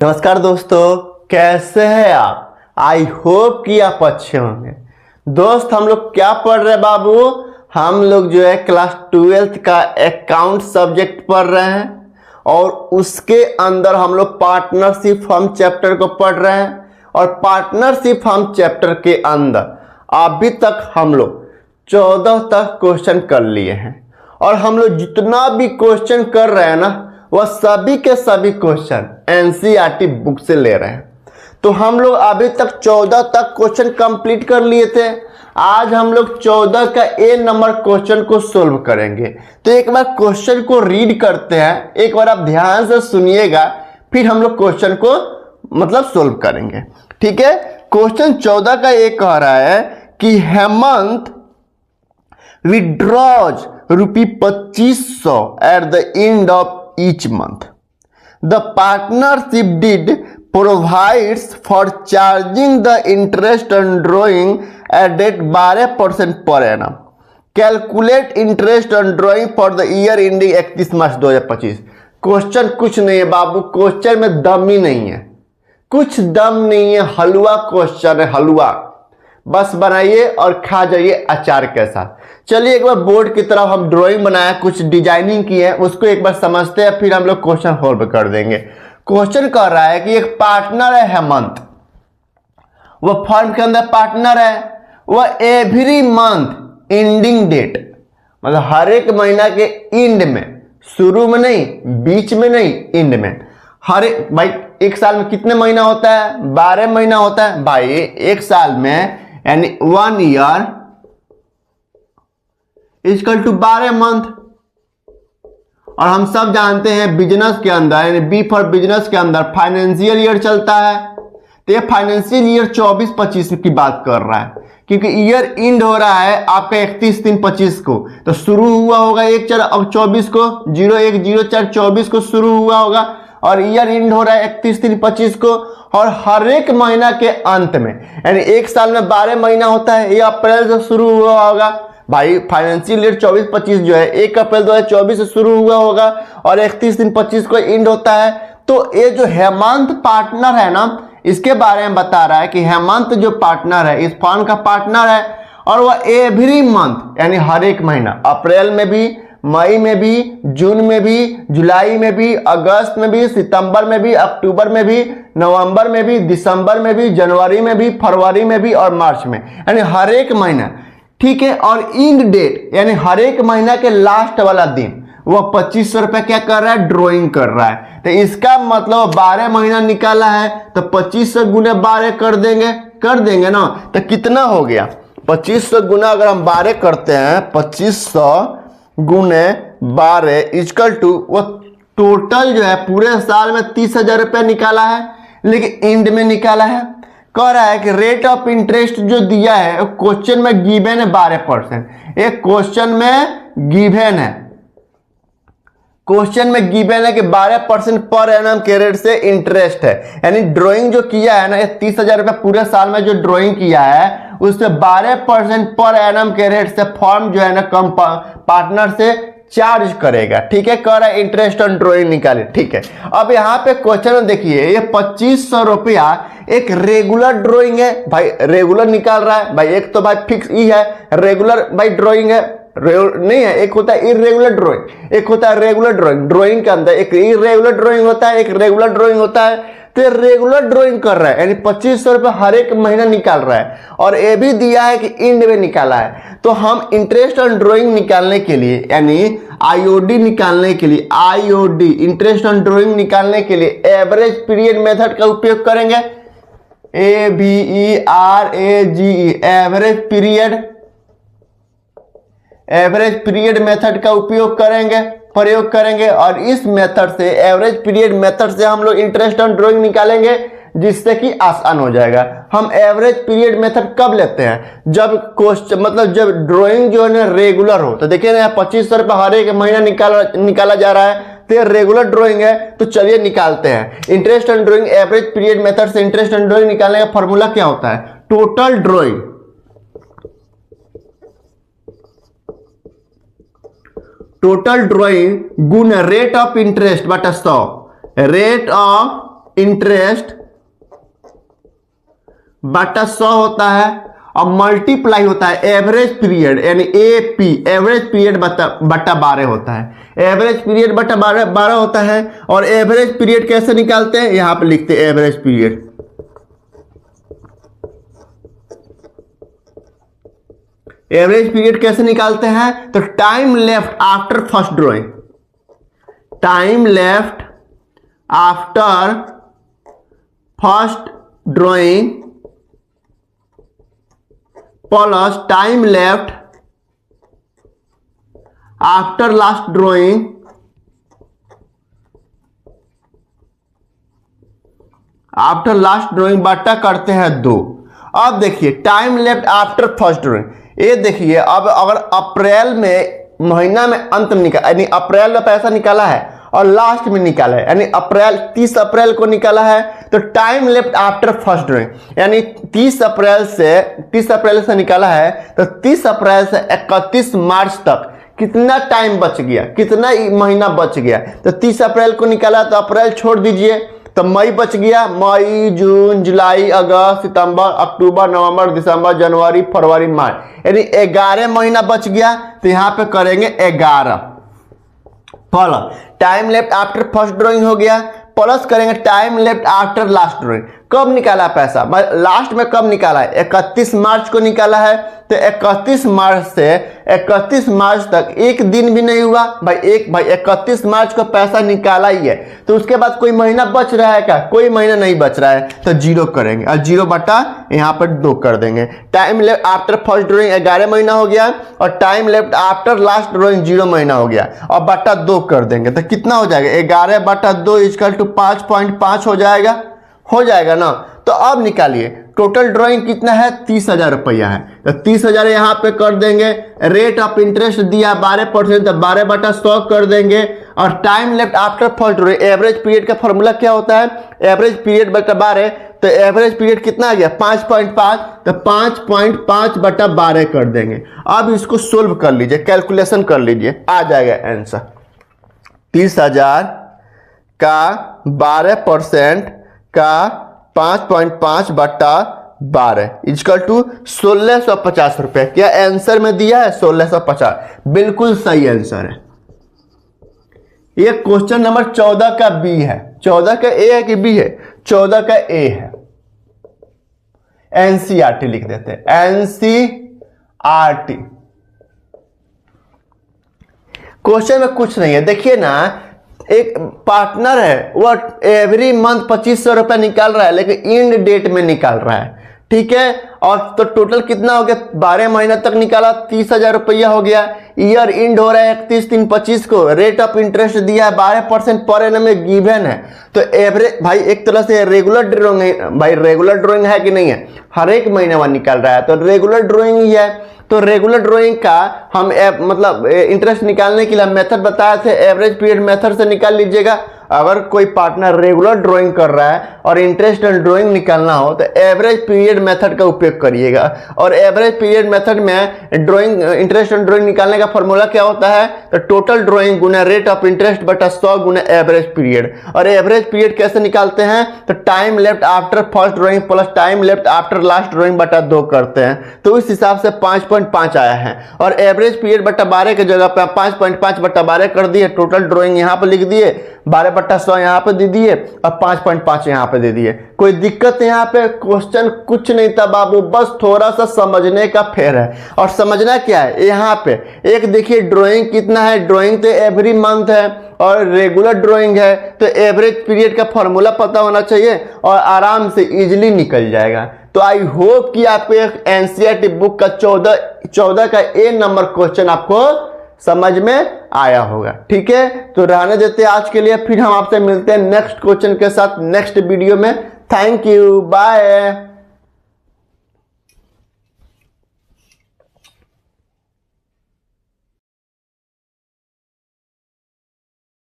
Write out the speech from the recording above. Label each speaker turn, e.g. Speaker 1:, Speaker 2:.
Speaker 1: नमस्कार दोस्तों, कैसे हैं आप। आई होप कि आप अच्छे होंगे। दोस्त हम लोग क्या पढ़ रहे हैं बाबू, हम लोग जो है क्लास 12th का अकाउंट सब्जेक्ट पढ़ रहे हैं और उसके अंदर हम लोग पार्टनरशिप फर्म चैप्टर को पढ़ रहे हैं। और पार्टनरशिप फर्म चैप्टर के अंदर अभी तक हम लोग 14 तक क्वेश्चन कर लिए हैं और हम लोग जितना भी क्वेश्चन कर रहे हैं ना, वह सभी के सभी क्वेश्चन एनसीईआरटी बुक से ले रहे हैं। तो हम लोग अभी तक 14 तक क्वेश्चन कंप्लीट कर लिए थे। आज हम लोग 14 का ए नंबर क्वेश्चन को सोल्व करेंगे। तो एक बार क्वेश्चन को रीड करते हैं, एक बार आप ध्यान से सुनिएगा, फिर हम लोग क्वेश्चन को सोल्व करेंगे। ठीक है। क्वेश्चन 14 का ये कह रहा है कि Hemant withdraws ₹2500 at the end of each month. The partnership deed provides for charging the interest on drawing at rate 12% per annum. Calculate interest on drawing for the year ending 31 March 2025। Question कुछ नहीं है बाबू, question में दम ही नहीं है, कुछ दम नहीं है, हलवा क्वेश्चन है, हलवा। बस बनाइए और खा जाइए अचार के साथ। चलिए एक बार बोर्ड की तरफ हम ड्राइंग बनाया, कुछ डिजाइनिंग की है, उसको एक बार समझते हैं, फिर हम लोग क्वेश्चन सॉल्व कर देंगे। क्वेश्चन कह रहा है कि एक पार्टनर है हेमंत, वह फर्म के अंदर पार्टनर है, वह एवरी मंथ एंडिंग डेट हर एक महीना के एंड में, शुरू में नहीं, बीच में नहीं, एंड में, हर एक, भाई एक साल में कितने महीना होता है? 12 महीना होता है भाई एक साल में, यानी 1 ईयर इक्वल टू 12 मंथ। और हम सब जानते हैं बिजनेस के अंदर, यानी बी फॉर बिजनेस के अंदर फाइनेंशियल ईयर चलता है। तो ये फाइनेंशियल ईयर 24-25 की बात कर रहा है, क्योंकि ईयर एंड हो रहा है आपका 31/3/25 को। तो शुरू हुआ होगा 1/4/24 को, 01/04/24 को शुरू हुआ होगा और ईयर एंड हो रहा है 31/3/25 को। और हर एक महीना के अंत में, यानी एक साल में 12 महीना होता है, ये अप्रैल से शुरू हुआ होगा भाई। फाइनेंशियल ईयर 24-25 जो है 1 अप्रैल 2024 से शुरू हुआ होगा और 31/3/25 को एंड होता है। तो ये जो हेमंत पार्टनर है ना, इसके बारे में बता रहा है कि हेमंत जो पार्टनर है, इस फर्म का पार्टनर है और वह एवरी मंथ, यानी हर एक महीना, अप्रैल में भी, मई में भी, जून में भी, जुलाई में भी, अगस्त में भी, सितंबर में भी, अक्टूबर में भी, नवंबर में भी, दिसंबर में भी, जनवरी में भी, फरवरी में भी और मार्च में, यानी हर एक महीना। ठीक है। और एंड डेट, यानी हर एक महीना के लास्ट वाला दिन वह 2500 रुपया क्या कर रहा है? ड्रॉइंग कर रहा है। तो इसका मतलब 12 महीना निकाला है, तो 2500 गुने 12 कर देंगे ना। तो कितना हो गया? 2500 गुना अगर हम 12 करते हैं, 2500 गुने 12 इक्वल टू, वो टोटल जो है पूरे साल में 30,000 रुपया निकाला है, लेकिन एंड में निकाला है। कह रहा है कि रेट ऑफ इंटरेस्ट जो दिया है क्वेश्चन में गिवन है 12%। एक क्वेश्चन में गिवन है, क्वेश्चन में गिवन है कि 12% पर एनम के रेट से इंटरेस्ट है। यानी ड्राइंग जो किया है ना, ये 30,000 रुपया पूरे साल में जो ड्राइंग किया है उसमें 12% पर एनम के रेट से फर्म जो है ना कम पार्टनर से चार्ज करेगा। ठीक है। कह रहा है इंटरेस्ट ऑन ड्राइंग निकाले। ठीक है। अब यहाँ पे क्वेश्चन में देखिए, ये 2500 रुपया एक रेगुलर ड्राइंग है भाई, रेगुलर निकाल रहा है भाई। एक तो भाई फिक्स ही है, रेगुलर भाई ड्राइंग है, नहीं है। एक होता है इरेगुलर ड्राइंग, एक होता है रेगुलर ड्राइंग। ड्राइंग के अंदर एक इरेगुलर ड्राइंग होता है, एक रेगुलर ड्राइंग होता है। तो रेगुलर ड्राइंग कर रहा है, यानी 2500 रुपये हर एक महीना निकाल रहा है। और ये भी दिया है कि एंड में निकाला है। तो हम इंटरेस्ट ऑन ड्राइंग निकालने के लिए, यानी आईओडी निकालने के लिए, आईओडी इंटरेस्ट ऑन ड्राइंग निकालने के लिए एवरेज पीरियड मेथड का उपयोग करेंगे। ABERAGE, एवरेज पीरियड मेथड का प्रयोग करेंगे। और इस मेथड से, एवरेज पीरियड मेथड से हम लोग इंटरेस्ट ऑन ड्राइंग निकालेंगे, जिससे कि आसान हो जाएगा। हम एवरेज पीरियड मेथड कब लेते हैं? जब क्वेश्चन जब ड्राइंग जो है ना रेगुलर हो। तो देखिए ना 2500 रुपये हर एक महीना निकाला जा रहा है, तो ये रेगुलर ड्राइंग है। तो चलिए निकालते हैं interest on drawing. Average period method से इंटरेस्ट ऑन ड्राइंग निकालने का फॉर्मूला क्या होता है? Total drawing, total drawing Guna rate of interest बटा 100, रेट ऑफ इंटरेस्ट बटा 100 होता है और मल्टीप्लाई होता है एवरेज पीरियड यानी AP एवरेज पीरियड बटा 12 होता है। एवरेज पीरियड बटा 12 होता है। और एवरेज पीरियड कैसे निकालते हैं, यहां पे लिखते हैं एवरेज पीरियड। एवरेज पीरियड कैसे निकालते हैं, तो time left after first drawing, time left after first drawing plus time left after last drawing बटा करते हैं 2। अब देखिए time left after first drawing, ये देखिए अब अगर अप्रैल में महीना में अंत में निकाला यानी अप्रैल में पैसा निकाला है और लास्ट में निकाला है यानी अप्रैल 30 अप्रैल को निकाला है, तो time left after first drawing यानी 30 अप्रैल से निकाला है, तो 30 अप्रैल से 31 मार्च तक कितना टाइम बच गया, कितना महीना बच गया। तो 30 अप्रैल को निकाला तो अप्रैल छोड़ दीजिए, तो मई बच गया, मई जून जुलाई अगस्त सितंबर अक्टूबर नवंबर दिसंबर जनवरी फरवरी मार्च यानी 11 महीना बच गया। तो यहां पे करेंगे 11 plus time left after first drawing हो गया, प्लस करेंगे time left after last drawing. कब निकाला पैसा, लास्ट में कब निकाला है, 31 मार्च को निकाला है। तो 31 मार्च से 31 मार्च तक एक दिन भी नहीं हुआ भाई 31 मार्च को पैसा निकाला ही है, तो उसके बाद कोई महीना बच रहा है क्या, कोई महीना नहीं बच रहा है, तो 0 करेंगे और 0 बटा यहाँ पर 2 कर देंगे। Time left after first drawing 11 महीना हो गया और time left after last drawing 0 महीना हो गया और बटा 2 कर देंगे, तो कितना हो जाएगा 11 बटा 2 इक्वल टू 5.5 हो जाएगा ना। तो अब निकालिए टोटल ड्राइंग कितना है, 30,000 रुपया है, तो 30,000 यहाँ पे कर देंगे। रेट ऑफ इंटरेस्ट दिया 12%, तो 12 बटा 100 कर देंगे। और time left after first drawing average period का फॉर्मूला क्या होता है, एवरेज पीरियड बटा 12, तो एवरेज पीरियड कितना आ गया 5.5, तो 5.5 बटा 12 कर देंगे। अब इसको सोल्व कर लीजिए, कैलकुलेशन कर लीजिए, आ जाएगा आंसर 30,000 का 12% का 5.5 बटा 12 इक्वल टू 1650 रुपए। क्या आंसर में दिया है 1650, बिल्कुल सही आंसर है। ये क्वेश्चन नंबर 14 का बी है। 14 का ए है कि बी है, 14 का ए है। एनसीईआरटी लिख देते हैं, एनसीईआरटी। क्वेश्चन में कुछ नहीं है, देखिए ना, एक पार्टनर है वो एवरी मंथ 2500 रुपए निकाल रहा है लेकिन इंड डेट में निकाल रहा है, ठीक है। और तो टोटल कितना हो गया, 12 महीना तक निकाला, 30,000 रुपया हो गया। ईयर इंड हो रहा है 31/3/25 को। रेट ऑफ इंटरेस्ट दिया है 12% पर एनम में गिवन है। तो एवरेज भाई एक तरह से रेगुलर ड्राइंग है, भाई रेगुलर ड्राइंग है कि नहीं है, हर एक महीने में निकाल रहा है, तो रेगुलर ड्राइंग ही है। तो रेगुलर ड्राइंग का हम मतलब इंटरेस्ट निकालने के लिए मेथड बताए थे, एवरेज पीरियड मेथड से निकाल लीजिएगा। अगर कोई पार्टनर रेगुलर ड्राइंग कर रहा है और इंटरेस्ट एंड ड्राइंग निकालना हो तो एवरेज पीरियड मेथड का उपयोग करिएगा। और एवरेज पीरियड मेथड में ड्राइंग इंटरेस्ट एंड ड्राइंग निकालने का फॉर्मूला क्या होता है, तो total drawing Guna rate of interest बटा 100 गुना एवरेज पीरियड। और एवरेज पीरियड कैसे निकालते हैं, तो time left after first drawing plus time left after last drawing बटा 2 करते हैं, तो इस हिसाब से 5.5 आया है। और एवरेज पीरियड बटा 12 की जगह पे 5.5 बटा 12 कर दिए, टोटल ड्राइंग यहाँ पे लिख दिए, 12 बटा 100 यहाँ पे दे दिए और 5.5 यहाँ पे दे दिए। कोई दिक्कत यहाँ पे, क्वेश्चन कुछ नहीं था बाबू, बस थोड़ा सा समझने का फेर है। और समझना क्या है यहाँ पे, एक देखिए ड्राइंग कितना है, ड्राइंग तो एवरी मंथ है और रेगुलर ड्राइंग है, तो एवरेज पीरियड का फॉर्मूला पता होना चाहिए और आराम से इजीली निकल जाएगा। तो आई होप कि आपको एक एनसीईआरटी बुक का 14 का ए नंबर क्वेश्चन आपको समझ में आया होगा, ठीक है। तो रहने देते हैं आज के लिए, फिर हम आपसे मिलते हैं नेक्स्ट क्वेश्चन के साथ नेक्स्ट वीडियो में। Thank you, bye.